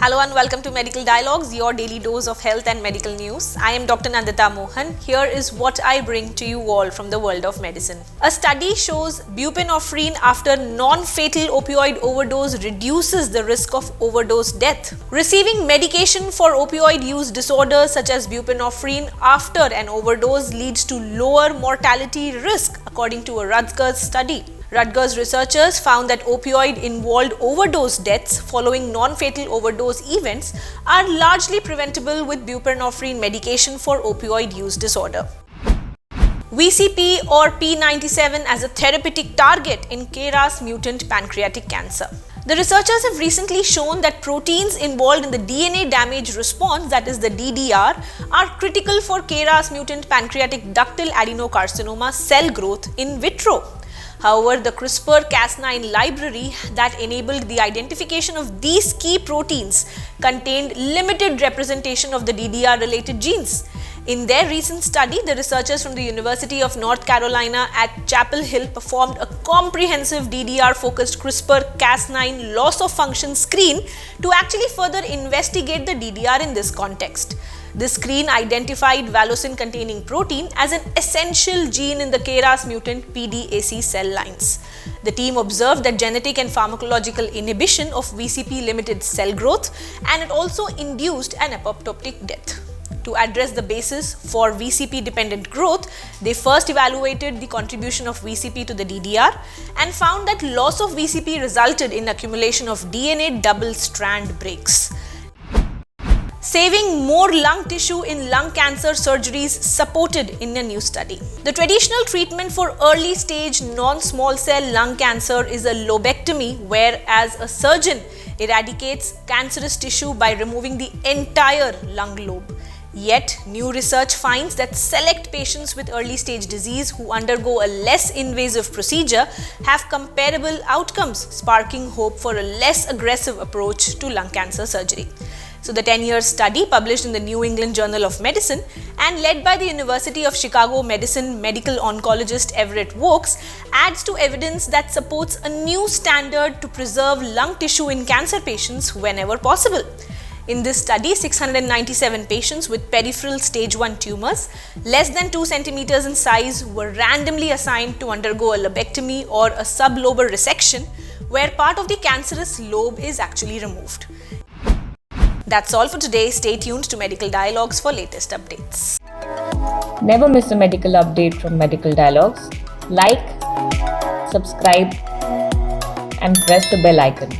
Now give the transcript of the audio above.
Hello and welcome to Medical Dialogues, your daily dose of health and medical news. I am Dr. Nandita Mohan. Here is what I bring to you all from the world of medicine. A study shows buprenorphine after non-fatal opioid overdose reduces the risk of overdose death. Receiving medication for opioid use disorders such as buprenorphine after an overdose leads to lower mortality risk, according to a Rutgers study. Rutgers researchers found that opioid-involved overdose deaths following non-fatal overdose events are largely preventable with buprenorphine medication for opioid use disorder. VCP or P97 as a therapeutic target in KRAS-mutant pancreatic cancer. The researchers have recently shown that proteins involved in the DNA damage response, that is the DDR, are critical for KRAS-mutant pancreatic ductal adenocarcinoma cell growth in vitro. However, the CRISPR-Cas9 library that enabled the identification of these key proteins contained limited representation of the DDR-related genes. In their recent study, the researchers from the University of North Carolina at Chapel Hill performed a comprehensive DDR-focused CRISPR-Cas9 loss-of-function screen to actually further investigate the DDR in this context. This screen identified valosin-containing protein as an essential gene in the KRAS mutant PDAC cell lines. The team observed that genetic and pharmacological inhibition of VCP limited cell growth, and it also induced an apoptotic death. To address the basis for VCP-dependent growth, they first evaluated the contribution of VCP to the DDR and found that loss of VCP resulted in accumulation of DNA double-strand breaks. Saving more lung tissue in lung cancer surgeries supported in a new study. The traditional treatment for early stage non-small cell lung cancer is a lobectomy, whereas a surgeon eradicates cancerous tissue by removing the entire lung lobe. Yet, new research finds that select patients with early stage disease who undergo a less invasive procedure have comparable outcomes, sparking hope for a less aggressive approach to lung cancer surgery. So the 10-year study, published in the New England Journal of Medicine and led by the University of Chicago Medicine medical oncologist Everett Vokes, adds to evidence that supports a new standard to preserve lung tissue in cancer patients whenever possible. In this study, 697 patients with peripheral stage 1 tumors less than 2 centimeters in size were randomly assigned to undergo a lobectomy or a sublobar resection, where part of the cancerous lobe is actually removed. That's all for today. Stay tuned to Medical Dialogues for latest updates. Never miss a medical update from Medical Dialogues. Like, subscribe, and press the bell icon.